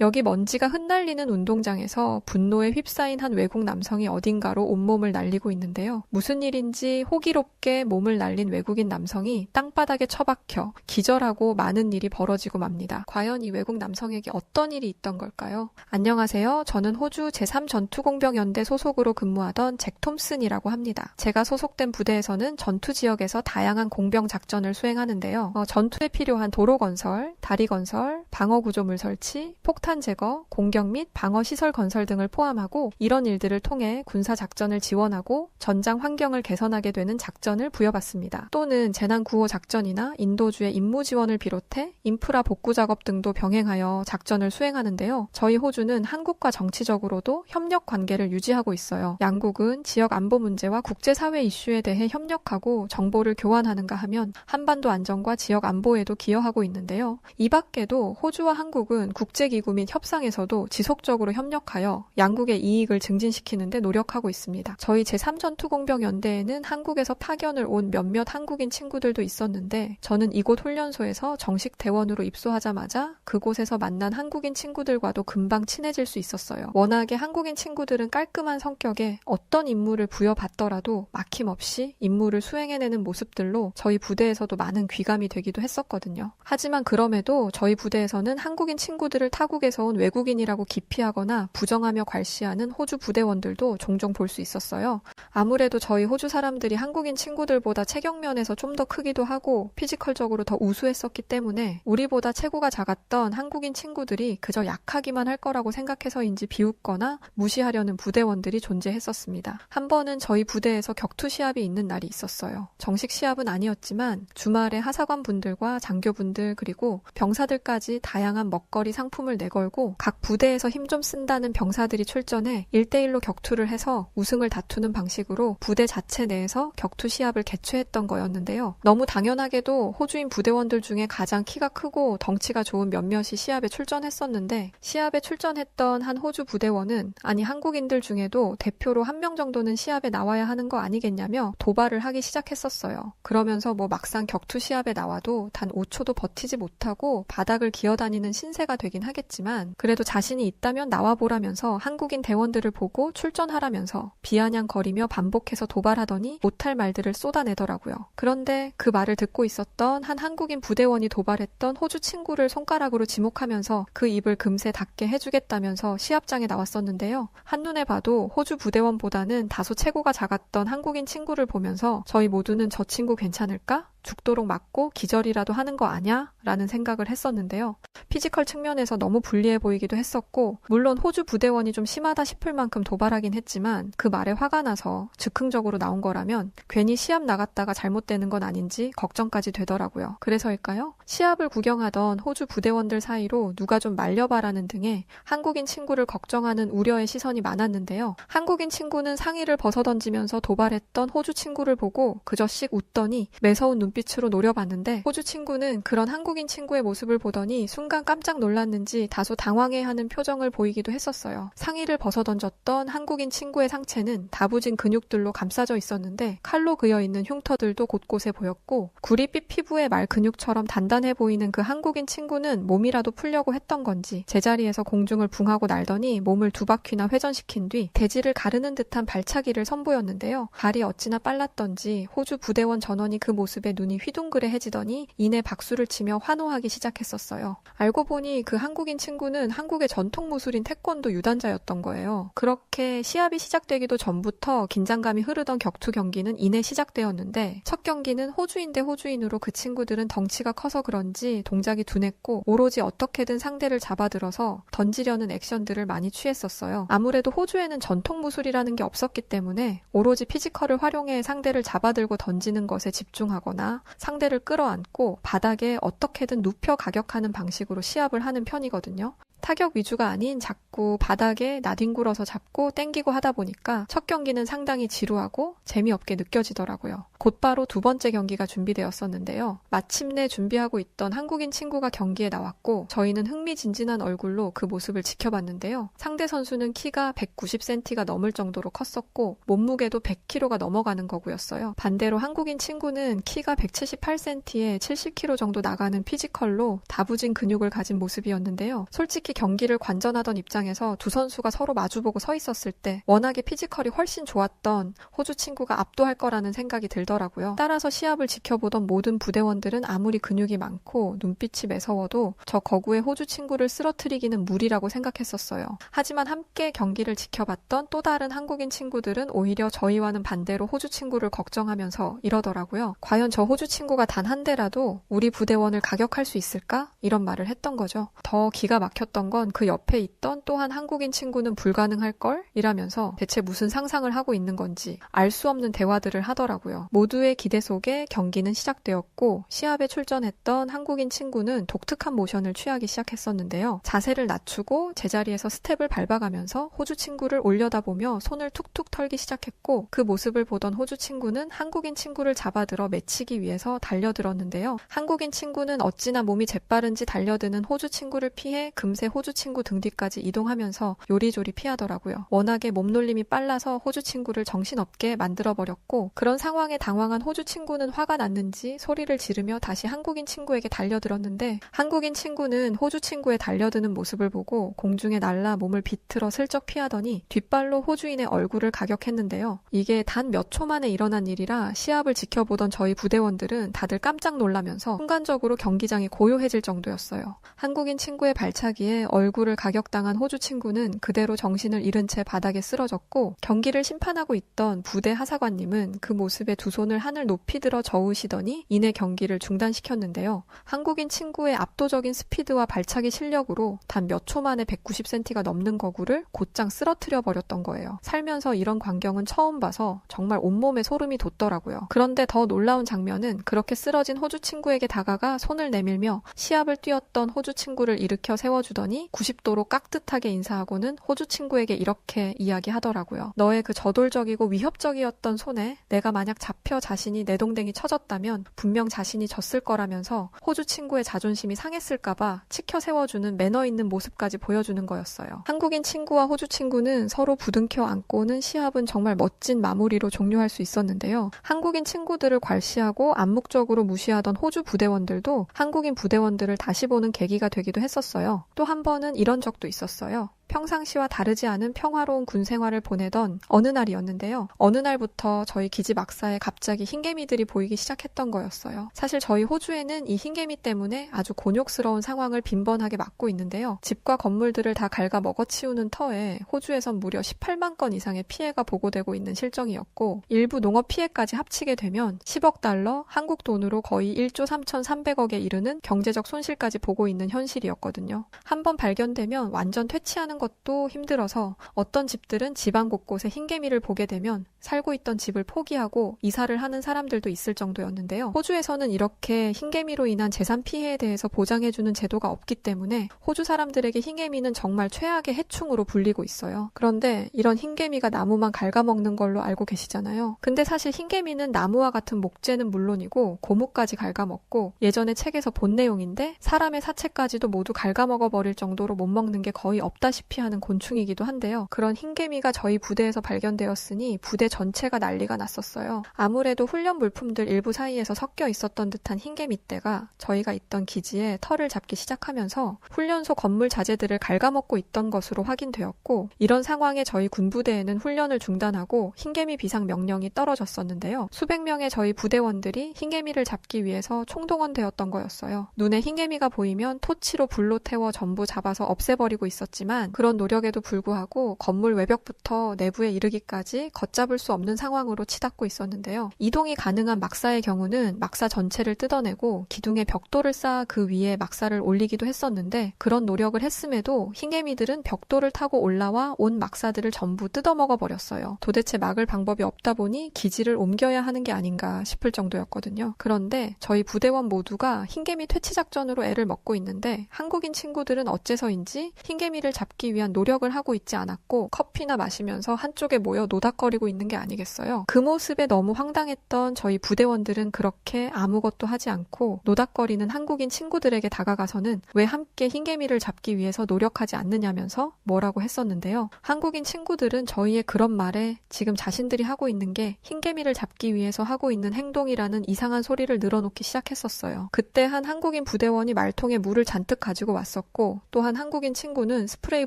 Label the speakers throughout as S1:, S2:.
S1: 여기 먼지가 흩날리는 운동장에서 분노에 휩싸인 한 외국 남성이 어딘가로 온몸을 날리고 있는데요. 무슨 일인지 호기롭게 몸을 날린 외국인 남성이 땅바닥에 처박혀 기절하고 많은 일이 벌어지고 맙니다. 과연 이 외국 남성에게 어떤 일이 있던 걸까요? 안녕하세요. 저는 호주 제3전투공병연대 소속으로 근무하던 잭 톰슨이라고 합니다. 제가 소속된 부대에서는 전투 지역에서 다양한 공병 작전을 수행하는데요. 전투에 필요한 도로 건설, 다리 건설, 방어 구조물 설치, 폭탄 제거, 공격 및 방어 시설 건설 등을 포함하고 이런 일들을 통해 군사 작전을 지원하고 전장 환경을 개선하게 되는 작전을 부여받습니다. 또는 재난 구호 작전이나 인도주의 임무 지원을 비롯해 인프라 복구 작업 등도 병행하여 작전을 수행하는데요. 저희 호주는 한국과 정치적으로도 협력 관계를 유지하고 있어요. 양국은 지역 안보 문제와 국제사회 이슈에 대해 협력하고 정보를 교환하는가 하면 한반도 안정과 지역 안보에도 기여하고 있는데요. 이 밖에도 호주와 한국은 국제기구 및 협상에서도 지속적으로 협력하여 양국의 이익을 증진시키는 데 노력하고 있습니다. 저희 제3전투공병연대에는 한국에서 파견을 온 몇몇 한국인 친구들도 있었는데 저는 이곳 훈련소에서 정식 대원으로 입소하자마자 그곳에서 만난 한국인 친구들과도 금방 친해질 수 있었어요. 워낙에 한국인 친구들은 깔끔한 성격에 어떤 임무를 부여받더라도 막힘없이 임무를 수행해내는 모습들로 저희 부대에서도 많은 귀감이 되기도 했었거든요. 하지만 그럼에도 저희 부대에서는 한국인 친구들을 타국에서 온 외국인이라고 기피하거나 부정하며 괄시하는 호주 부대원들도 종종 볼 수 있었어요. 아무래도 저희 호주 사람들이 한국인 친구들보다 체격면에서 좀 더 크기도 하고 피지컬적으로 더 우수했었기 때문에 우리보다 체구가 작았던 한국인 친구들이 그저 약하기만 할 거라고 생각해서인지 비웃거나 무시하려는 부대원들이 존재했었습니다. 한 번은 저희 부대에서 격투 시합이 있는 날이 있었어요. 정식 시합은 아니었지만 주말에 하사관 분들과 장교분들 그리고 병사들까지 다양한 먹거리 상품을 내걸고 각 부대에서 힘 좀 쓴다는 병사들이 출전해 1대1로 격투를 해서 우승을 다투는 방식으로 부대 자체 내에서 격투 시합을 개최했던 거였는데요. 너무 당연하게도 호주인 부대원들 중에 가장 키가 크고 덩치가 좋은 몇몇이 시합에 출전했었는데 시합에 출전했던 한 호주 부대원은 아니 한국인들 중에도 대표로 한 명 정도는 시합에 나와야 하는 거 아니겠냐며 도발을 하기 시작했었어요. 그러면서 막상 격투 시합에 나와도 단 5초도 버티지 못하고 바닥을 기어다니는 신세가 되긴 하겠지만 그래도 자신이 있다면 나와보라면서 한국인 대원들을 보고 출전하라면서 비아냥거리며 반복해서 도발하더니 못할 말들을 쏟아내더라고요. 그런데 그 말을 듣고 있었던 한 한국인 부대원이 도발했던 호주 친구를 손가락으로 지목하면서 그 입을 금세 닫게 해주겠다면서 시합장에 나왔었는데요. 한눈에 봐도 호주 부대원보다는 다소 체구가 작았던 한국인 친구를 보면서 저희 모두는 저 친구 괜찮을까? 죽도록 맞고 기절이라도 하는 거 아냐? 라는 생각을 했었는데요. 피지컬 측면에서 너무 불리해 보이기도 했었고 물론 호주 부대원이 좀 심하다 싶을 만큼 도발하긴 했지만 그 말에 화가 나서 즉흥적으로 나온 거라면 괜히 시합 나갔다가 잘못되는 건 아닌지 걱정까지 되더라고요. 그래서일까요? 시합을 구경하던 호주 부대원들 사이로 누가 좀 말려봐라는 등의 한국인 친구를 걱정하는 우려의 시선이 많았는데요. 한국인 친구는 상의를 벗어던지면서 도발했던 호주 친구를 보고 그저 씩 웃더니 매서운 눈빛으로 노려봤는데 호주 친구는 그런 한국인 친구의 모습을 보더니 순간 깜짝 놀랐는지 다소 당황해하는 표정을 보이기도 했었어요. 상의를 벗어던졌던 한국인 친구의 상체는 다부진 근육들로 감싸져 있었는데 칼로 그여있는 흉터들도 곳곳에 보였고 구릿빛 피부의 말 근육처럼 단단해 보이는 그 한국인 친구는 몸이라도 풀려고 했던 건지 제자리에서 공중을 붕하고 날더니 몸을 2바퀴나 회전시킨 뒤 대지를 가르는 듯한 발차기를 선보였는데요. 발이 어찌나 빨랐던지 호주 부대원 전원이 그 모습에 눈이 휘둥그레해지더니 이내 박수를 치며 환호하기 시작했었어요. 알고 보니 그 한국인 친구는 한국의 전통 무술인 태권도 유단자였던 거예요. 그렇게 시합이 시작되기도 전부터 긴장감이 흐르던 격투 경기는 이내 시작되었는데 첫 경기는 호주인 대 호주인으로 그 친구들은 덩치가 커서 그런지 동작이 둔했고 오로지 어떻게든 상대를 잡아들어서 던지려는 액션들을 많이 취했었어요. 아무래도 호주에는 전통 무술이라는 게 없었기 때문에 오로지 피지컬을 활용해 상대를 잡아들고 던지는 것에 집중하거나 상대를 끌어안고 바닥에 어떻게든 눕혀 가격하는 방식으로 시합을 하는 편이거든요. 타격 위주가 아닌 자꾸 바닥에 나뒹굴어서 잡고 땡기고 하다 보니까 첫 경기는 상당히 지루하고 재미없게 느껴지더라고요. 곧바로 두 번째 경기가 준비되었었는데요. 마침내 준비하고 있던 한국인 친구가 경기에 나왔고 저희는 흥미진진한 얼굴로 그 모습을 지켜봤는데요. 상대 선수는 키가 190cm가 넘을 정도로 컸었고 몸무게도 100kg가 넘어가는 거고였어요. 반대로 한국인 친구는 키가 178cm에 70kg 정도 나가는 피지컬로 다부진 근육을 가진 모습이었는데요. 솔직히 경기를 관전하던 입장에서 두 선수가 서로 마주보고 서 있었을 때 워낙에 피지컬이 훨씬 좋았던 호주 친구가 압도할 거라는 생각이 들더라고요. 따라서 시합을 지켜보던 모든 부대원들은 아무리 근육이 많고 눈빛이 매서워도 저 거구의 호주 친구를 쓰러뜨리기는 무리라고 생각했었어요. 하지만 함께 경기를 지켜봤던 또 다른 한국인 친구들은 오히려 저희와는 반대로 호주 친구를 걱정하면서 이러더라고요. 과연 저 호주 친구가 단 한 대라도 우리 부대원을 가격할 수 있을까? 이런 말을 했던 거죠. 더 기가 막혔던 건 그 옆에 있던 또한 한국인 친구는 불가능할걸? 이라면서 대체 무슨 상상을 하고 있는 건지 알 수 없는 대화들을 하더라고요. 모두의 기대 속에 경기는 시작되었고 시합에 출전했던 한국인 친구는 독특한 모션을 취하기 시작했었는데요. 자세를 낮추고 제자리에서 스텝을 밟아가면서 호주 친구를 올려다보며 손을 툭툭 털기 시작했고 그 모습을 보던 호주 친구는 한국인 친구를 잡아들어 맺히기 위해서 달려들었는데요. 한국인 친구는 어찌나 몸이 재빠른지 달려드는 호주 친구를 피해 금세 호주 친구 등 뒤까지 이동하면서 요리조리 피하더라고요. 워낙에 몸놀림이 빨라서 호주 친구를 정신없게 만들어버렸고 그런 상황에 당황한 호주 친구는 화가 났는지 소리를 지르며 다시 한국인 친구에게 달려들었는데 한국인 친구는 호주 친구의 달려드는 모습을 보고 공중에 날라 몸을 비틀어 슬쩍 피하더니 뒷발로 호주인의 얼굴을 가격했는데요. 이게 단 몇 초 만에 일어난 일이라 시합을 지켜보던 저희 부대원들은 다들 깜짝 놀라면서 순간적으로 경기장이 고요해질 정도였어요. 한국인 친구의 발차기에 얼굴을 가격당한 호주 친구는 그대로 정신을 잃은 채 바닥에 쓰러졌고 경기를 심판하고 있던 부대 하사관님은 그 모습에 두 손을 하늘 높이 들어 저으시더니 이내 경기를 중단시켰는데요. 한국인 친구의 압도적인 스피드와 발차기 실력으로 단 몇 초 만에 190cm가 넘는 거구를 곧장 쓰러뜨려 버렸던 거예요. 살면서 이런 광경은 처음 봐서 정말 온몸에 소름이 돋더라고요. 그런데 더 놀라운 장면은 그렇게 쓰러진 호주 친구에게 다가가 손을 내밀며 시합을 뛰었던 호주 친구를 일으켜 세워주더니 90도로 깍듯하게 인사하고는 호주 친구에게 이렇게 이야기하더라고요. 너의 그 저돌적이고 위협적이었던 손에 내가 만약 잡혀 자신이 내동댕이 쳐졌다면 분명 자신이 졌을 거라면서 호주 친구의 자존심이 상했을까봐 치켜 세워주는 매너 있는 모습까지 보여주는 거였어요. 한국인 친구와 호주 친구는 서로 부둥켜 안고는 시합은 정말 멋진 마무리로 종료할 수 있었는데요. 한국인 친구들을 괄시하고 암묵적으로 무시하던 호주 부대원들도 한국인 부대원들을 다시 보는 계기가 되기도 했었어요. 또 한 번은 이런 적도 있었어요. 평상시와 다르지 않은 평화로운 군 생활을 보내던 어느 날이었는데요. 어느 날부터 저희 기지 막사에 갑자기 흰개미들이 보이기 시작했던 거였어요. 사실 저희 호주에는 이 흰개미 때문에 아주 곤욕스러운 상황을 빈번하게 맞고 있는데요. 집과 건물들을 다 갉아 먹어치우는 터에 호주에선 무려 18만 건 이상의 피해가 보고되고 있는 실정이었고 일부 농업 피해까지 합치게 되면 10억 달러, 한국 돈으로 거의 1조 3,300억에 이르는 경제적 손실까지 보고 있는 현실이었거든요. 한번 발견되면 완전 퇴치하는 것도 힘들어서 어떤 집들은 집안 곳곳에 흰개미를 보게 되면 살고 있던 집을 포기하고 이사를 하는 사람들도 있을 정도였는데요. 호주에서는 이렇게 흰개미로 인한 재산 피해에 대해서 보장해주는 제도가 없기 때문에 호주 사람들에게 흰개미는 정말 최악의 해충으로 불리고 있어요. 그런데 이런 흰개미가 나무만 갉아먹는 걸로 알고 계시잖아요. 근데 사실 흰개미는 나무와 같은 목재는 물론이고 고무까지 갉아먹고 예전에 책에서 본 내용인데 사람의 사체까지도 모두 갉아먹어버릴 정도로 못 먹는 게 거의 없다시피 하는 곤충이기도 한데요. 그런 흰개미가 저희 부대에서 발견되었으니 부대 전체가 난리가 났었어요. 아무래도 훈련 물품들 일부 사이에서 섞여 있었던 듯한 흰개미떼가 저희가 있던 기지에 털을 잡기 시작하면서 훈련소 건물 자재들을 갉아먹고 있던 것으로 확인되었고 이런 상황에 저희 군부대에는 훈련을 중단하고 흰개미 비상 명령이 떨어졌었는데요. 수백 명의 저희 부대원들이 흰개미를 잡기 위해서 총동원되었던 거였어요. 눈에 흰개미가 보이면 토치로 불로 태워 전부 잡아서 없애버리고 있었지만 그런 노력에도 불구하고 건물 외벽부터 내부에 이르기까지 걷잡을 수 없는 상황으로 치닫고 있었는데요. 이동이 가능한 막사의 경우는 막사 전체를 뜯어내고 기둥에 벽돌을 쌓아 그 위에 막사를 올리기도 했었는데 그런 노력을 했음에도 흰개미들은 벽돌을 타고 올라와 온 막사들을 전부 뜯어먹어 버렸어요. 도대체 막을 방법이 없다 보니 기지를 옮겨야 하는 게 아닌가 싶을 정도였거든요. 그런데 저희 부대원 모두가 흰개미 퇴치 작전으로 애를 먹고 있는데 한국인 친구들은 어째서인지 흰개미를 잡기 잡기 위한 노력을 하고 있지 않았고 커피나 마시면서 한쪽에 모여 노닥거리고 있는 게 아니겠어요. 그 모습에 너무 황당했던 저희 부대원들은 그렇게 아무것도 하지 않고 노닥거리는 한국인 친구들에게 다가가서는 왜 함께 흰개미를 잡기 위해서 노력하지 않느냐면서 뭐라고 했었는데요. 한국인 친구들은 저희의 그런 말에 지금 자신들이 하고 있는 게 흰개미를 잡기 위해서 하고 있는 행동이라는 이상한 소리를 늘어놓기 시작했었어요. 그때 한 한국인 부대원이 말통에 물을 잔뜩 가지고 왔었고 또 한 한국인 친구는 스프레이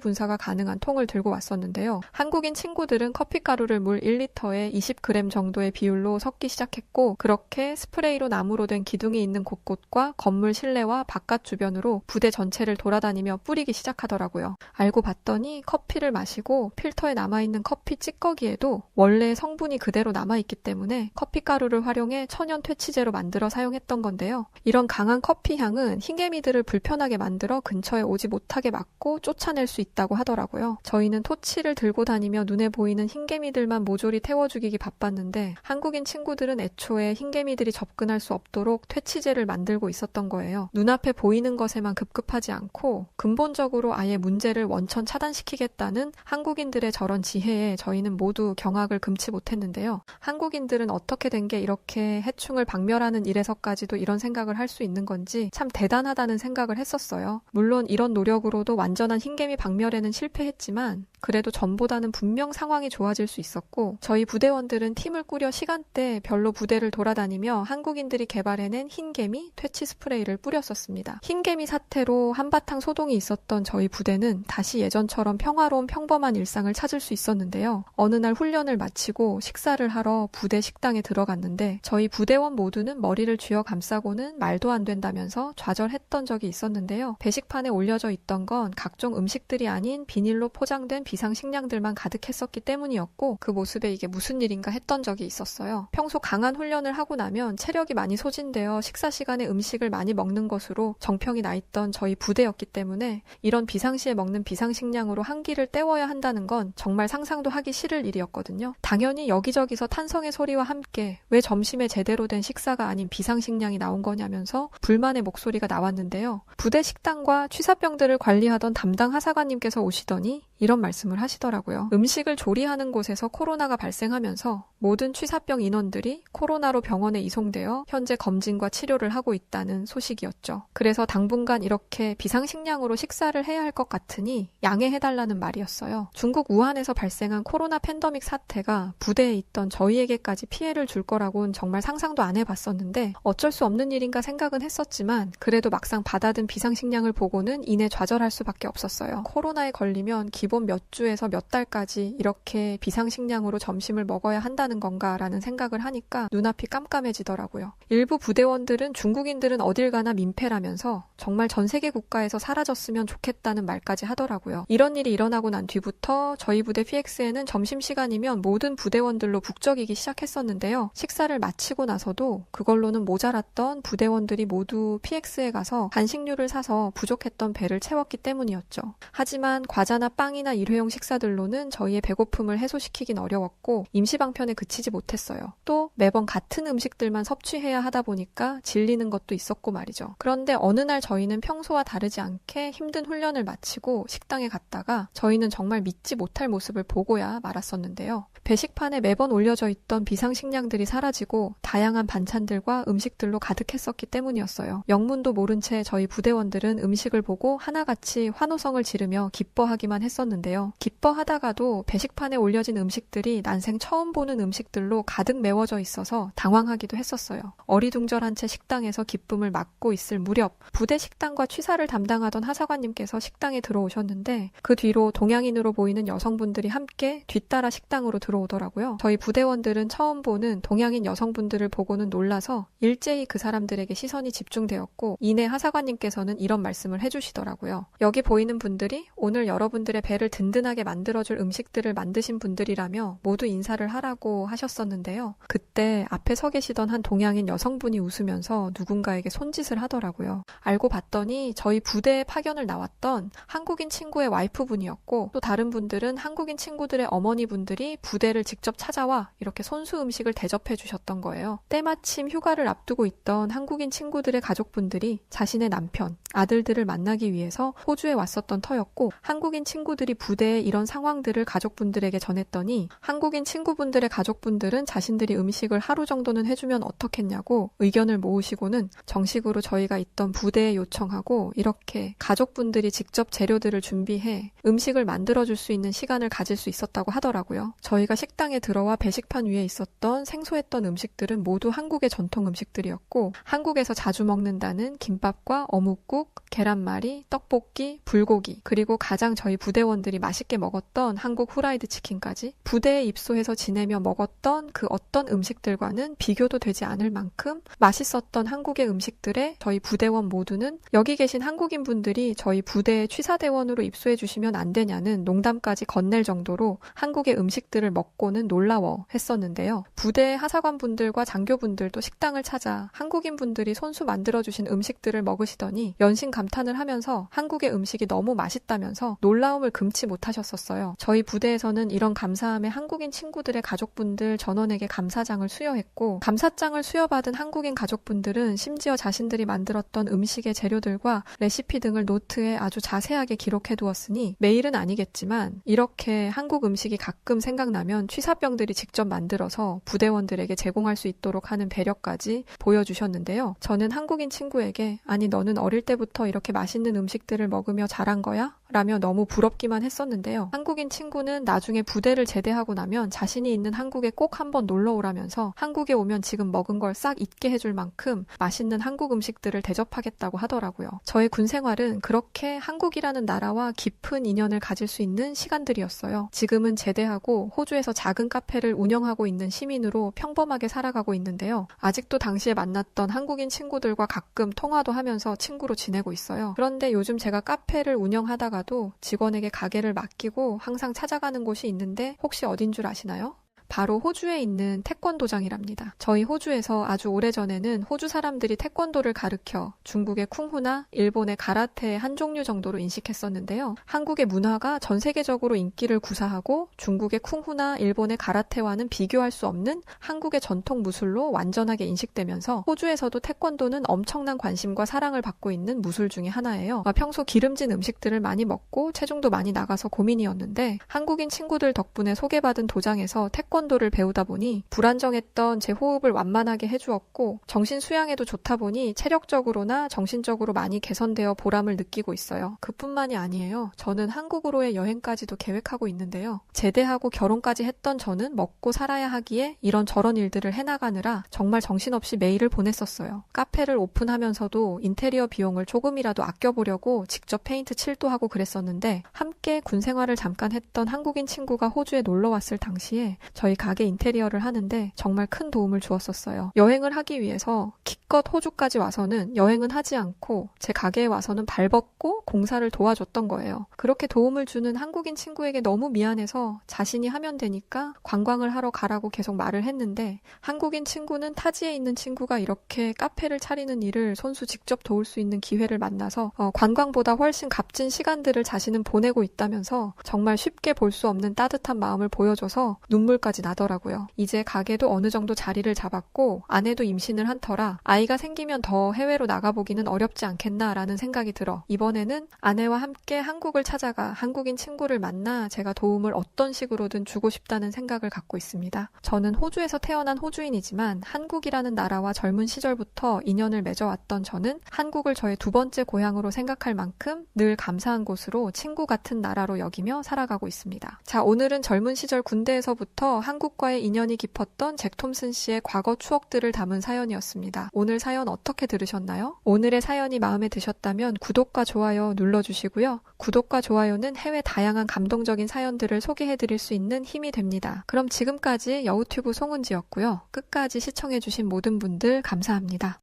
S1: 분사가 가능한 통을 들고 왔었는데요. 한국인 친구들은 커피가루를 물 1리터에 20g 정도의 비율로 섞기 시작했고 그렇게 스프레이로 나무로 된 기둥이 있는 곳곳과 건물 실내와 바깥 주변으로 부대 전체를 돌아다니며 뿌리기 시작하더라고요. 알고 봤더니 커피를 마시고 필터에 남아있는 커피 찌꺼기에도 원래 성분이 그대로 남아있기 때문에 커피가루를 활용해 천연 퇴치제로 만들어 사용했던 건데요. 이런 강한 커피 향은 흰개미들을 불편하게 만들어 근처에 오지 못하게 막고 쫓아낼 수 있다고 하더라고요. 저희는 토치를 들고 다니며 눈에 보이는 흰개미들만 모조리 태워 죽이기 바빴는데 한국인 친구들은 애초에 흰개미들이 접근할 수 없도록 퇴치제를 만들고 있었던 거예요. 눈앞에 보이는 것에만 급급하지 않고 근본적으로 아예 문제를 원천 차단시키겠다는 한국인들의 저런 지혜에 저희는 모두 경악을 금치 못했는데요. 한국인들은 어떻게 된 게 이렇게 해충을 박멸하는 일에서까지도 이런 생각을 할 수 있는 건지 참 대단하다는 생각을 했었어요. 물론 이런 노력으로도 완전한 흰개미 박멸에는 실패했지만 그래도 전보다는 분명 상황이 좋아질 수 있었고 저희 부대원들은 팀을 꾸려 시간대 별로 부대를 돌아다니며 한국인들이 개발해낸 흰개미 퇴치 스프레이를 뿌렸었습니다. 흰개미 사태로 한바탕 소동이 있었던 저희 부대는 다시 예전처럼 평화로운 평범한 일상을 찾을 수 있었는데요. 어느 날 훈련을 마치고 식사를 하러 부대 식당에 들어갔는데 저희 부대원 모두는 머리를 쥐어 감싸고는 말도 안 된다면서 좌절했던 적이 있었는데요. 배식판에 올려져 있던 건 각종 음식들이 아닌 비닐로 포장된 비상식량들만 가득했었기 때문이었고 그 모습에 이게 무슨 일인가 했던 적이 있었어요. 평소 강한 훈련을 하고 나면 체력이 많이 소진되어 식사 시간에 음식을 많이 먹는 것으로 정평이 나 있던 저희 부대였기 때문에 이런 비상시에 먹는 비상식량으로 한 끼를 때워야 한다는 건 정말 상상도 하기 싫을 일이었거든요. 당연히 여기저기서 탄성의 소리와 함께 왜 점심에 제대로 된 식사가 아닌 비상식량이 나온 거냐면서 불만의 목소리가 나왔는데요. 부대 식당과 취사병들을 관리하던 담당 하사관님께서 오시더니 이런 말씀을 하시더라고요. 음식을 조리하는 곳에서 코로나가 발생하면서 모든 취사병 인원들이 코로나로 병원에 이송되어 현재 검진과 치료를 하고 있다는 소식이었죠. 그래서 당분간 이렇게 비상식량으로 식사를 해야 할 것 같으니 양해해달라는 말이었어요. 중국 우한에서 발생한 코로나 팬데믹 사태가 부대에 있던 저희에게까지 피해를 줄 거라고는 정말 상상도 안 해봤었는데 어쩔 수 없는 일인가 생각은 했었지만 그래도 막상 받아든 비상식량을 보고는 이내 좌절할 수밖에 없었어요. 코로나에 걸리면 기본 몇 주에서 몇 달까지 이렇게 비상식량으로 점심을 먹어야 한다는 건가라는 생각을 하니까 눈앞이 깜깜해지더라고요. 일부 부대원들은 중국인들은 어딜 가나 민폐라면서 정말 전 세계 국가에서 사라졌으면 좋겠다는 말까지 하더라고요. 이런 일이 일어나고 난 뒤부터 저희 부대 PX에는 점심시간이면 모든 부대원들로 북적이기 시작했었는데요. 식사를 마치고 나서도 그걸로는 모자랐던 부대원들이 모두 PX에 가서 간식류를 사서 부족했던 배를 채웠기 때문이었죠. 하지만 과자나 빵이나 일회용 식사들로는 저희의 배고픔을 해소시키긴 어려웠고 임시방편에 그치지 못했어요. 또 매번 같은 음식들만 섭취해야 하다 보니까 질리는 것도 있었고 말이죠. 그런데 어느 날 저희는 평소와 다르지 않게 힘든 훈련을 마치고 식당에 갔다가 저희는 정말 믿지 못할 모습을 보고야 말았었는데요. 배식판에 매번 올려져 있던 비상식량들이 사라지고 다양한 반찬들과 음식들로 가득했었기 때문이었어요. 영문도 모른 채 저희 부대원들은 음식을 보고 하나같이 환호성을 지르며 기뻐하기만 했었는데요. 기뻐하다가도 배식판에 올려진 음식들이 난생 처음 보는 음식들로 가득 메워져 있어서 당황하기도 했었어요. 어리둥절한 채 식당에서 기쁨을 막고 있을 무렵 부대 식당과 취사를 담당하던 하사관님께서 식당에 들어오셨는데 그 뒤로 동양인으로 보이는 여성분들이 함께 뒤따라 식당으로 들어오더라고요. 저희 부대원들은 처음 보는 동양인 여성분들을 보고는 놀라서 일제히 그 사람들에게 시선이 집중되었고 이내 하사관님께서는 이런 말씀을 해주시더라고요. 여기 보이는 분들이 오늘 여러분들의 배를 든든하게 만들어줄 음식들을 만드신 분들이라며 모두 인사를 하라고 하셨었는데요. 그때 앞에 서 계시던 한 동양인 여성분이 웃으면서 누군가에게 손짓을 하더라고요. 알고 봤더니 저희 부대에 파견을 나왔던 한국인 친구의 와이프분이었고 또 다른 분들은 한국인 친구들의 어머니분들이 부대 부대를 직접 찾아와 이렇게 손수 음식을 대접해 주셨던 거예요. 때마침 휴가를 앞두고 있던 한국인 친구들의 가족분들이 자신의 남편, 아들들을 만나기 위해서 호주에 왔었던 터였고, 한국인 친구들이 부대에 이런 상황들을 가족분들에게 전했더니 한국인 친구분들의 가족분들은 자신들이 음식을 하루 정도는 해주면 어떻겠냐고 의견을 모으시고는 정식으로 저희가 있던 부대에 요청하고 이렇게 가족분들이 직접 재료들을 준비해 음식을 만들어줄 수 있는 시간을 가질 수 있었다고 하더라고요. 저희가 식당에 들어와 배식판 위에 있었던 생소했던 음식들은 모두 한국의 전통 음식들이었고, 한국에서 자주 먹는다는 김밥과 어묵국, 계란말이, 떡볶이, 불고기, 그리고 가장 저희 부대원들이 맛있게 먹었던 한국 후라이드 치킨까지 부대에 입소해서 지내며 먹었던 그 어떤 음식들과는 비교도 되지 않을 만큼 맛있었던 한국의 음식들에 저희 부대원 모두는 여기 계신 한국인 분들이 저희 부대에 취사대원으로 입소해 주시면 안 되냐는 농담까지 건넬 정도로 한국의 음식들을 먹고는 놀라워 했었는데요. 부대 하사관분들과 장교분들도 식당을 찾아 한국인 분들이 손수 만들어주신 음식들을 먹으시더니 연신 감탄을 하면서 한국의 음식이 너무 맛있다면서 놀라움을 금치 못하셨었어요. 저희 부대에서는 이런 감사함에 한국인 친구들의 가족분들 전원에게 감사장을 수여했고, 감사장을 수여받은 한국인 가족분들은 심지어 자신들이 만들었던 음식의 재료들과 레시피 등을 노트에 아주 자세하게 기록해 두었으니 매일은 아니겠지만 이렇게 한국 음식이 가끔 생각나면 취사병들이 직접 만들어서 부대원들에게 제공할 수 있도록 하는 배려까지 보여주셨는데요. 저는 한국인 친구에게 아니 너는 어릴 때부터 이렇게 맛있는 음식들을 먹으며 자란 거야? 라며 너무 부럽기만 했었는데요. 한국인 친구는 나중에 부대를 제대하고 나면 자신이 있는 한국에 꼭 한번 놀러 오라면서 한국에 오면 지금 먹은 걸 싹 잊게 해줄 만큼 맛있는 한국 음식들을 대접하겠다고 하더라고요. 저의 군 생활은 그렇게 한국이라는 나라와 깊은 인연을 가질 수 있는 시간들이었어요. 지금은 제대하고 호주에서 작은 카페를 운영하고 있는 시민으로 평범하게 살아가고 있는데요. 아직도 당시에 만났던 한국인 친구들과 가끔 통화도 하면서 친구로 지내고 있어요. 그런데 요즘 제가 카페를 운영하다가도 직원에게 가게를 맡기고 항상 찾아가는 곳이 있는데 혹시 어딘 줄 아시나요? 바로 호주에 있는 태권도장이랍니다. 저희 호주에서 아주 오래전에는 호주 사람들이 태권도를 가르쳐 중국의 쿵후나 일본의 가라테의 한 종류 정도로 인식했었는데요. 한국의 문화가 전 세계적으로 인기를 구사하고 중국의 쿵후나 일본의 가라테와는 비교할 수 없는 한국의 전통 무술로 완전하게 인식되면서 호주에서도 태권도는 엄청난 관심과 사랑을 받고 있는 무술 중에 하나예요. 평소 기름진 음식들을 많이 먹고 체중도 많이 나가서 고민이었는데 한국인 친구들 덕분에 소개받은 도장에서 태권도를 배우다 보니 불안정했던 제 호흡을 완만하게 해주었고 정신 수양에도 좋다 보니 체력적으로나 정신적으로 많이 개선되어 보람을 느끼고 있어요. 그뿐만이 아니에요. 저는 한국으로의 여행까지도 계획하고 있는데요. 제대하고 결혼까지 했던 저는 먹고 살아야 하기에 이런저런 일들을 해나가느라 정말 정신없이 매일을 보냈었어요. 카페를 오픈하면서도 인테리어 비용을 조금이라도 아껴보려고 직접 페인트 칠도 하고 그랬었는데 함께 군 생활을 잠깐 했던 한국인 친구가 호주에 놀러 왔을 당시에 저희 가게 인테리어를 하는데 정말 큰 도움을 주었었어요. 여행을 하기 위해서 기껏 호주까지 와서는 여행은 하지 않고 제 가게에 와서는 발벗고 공사를 도와줬던 거예요. 그렇게 도움을 주는 한국인 친구에게 너무 미안해서 자신이 하면 되니까 관광을 하러 가라고 계속 말을 했는데 한국인 친구는 타지에 있는 친구가 이렇게 카페를 차리는 일을 손수 직접 도울 수 있는 기회를 만나서 관광보다 훨씬 값진 시간들을 자신은 보내고 있다면서 정말 쉽게 볼 수 없는 따뜻한 마음을 보여줘서 눈물까지 나더라고요. 이제 가게도 어느 정도 자리를 잡았고 아내도 임신을 한 터라 아이가 생기면 더 해외로 나가보기는 어렵지 않겠나라는 생각이 들어 이번에는 아내와 함께 한국을 찾아가 한국인 친구를 만나 제가 도움을 어떤 식으로든 주고 싶다는 생각을 갖고 있습니다. 저는 호주에서 태어난 호주인이지만 한국이라는 나라와 젊은 시절부터 인연을 맺어왔던 저는 한국을 저의 두 번째 고향으로 생각할 만큼 늘 감사한 곳으로 친구 같은 나라로 여기며 살아가고 있습니다. 자, 오늘은 젊은 시절 군대에서부터 한국과의 인연이 깊었던 잭 톰슨 씨의 과거 추억들을 담은 사연이었습니다. 오늘 사연 어떻게 들으셨나요? 오늘의 사연이 마음에 드셨다면 구독과 좋아요 눌러주시고요. 구독과 좋아요는 해외 다양한 감동적인 사연들을 소개해드릴 수 있는 힘이 됩니다. 그럼 지금까지 여우튜브 송은지였고요. 끝까지 시청해주신 모든 분들 감사합니다.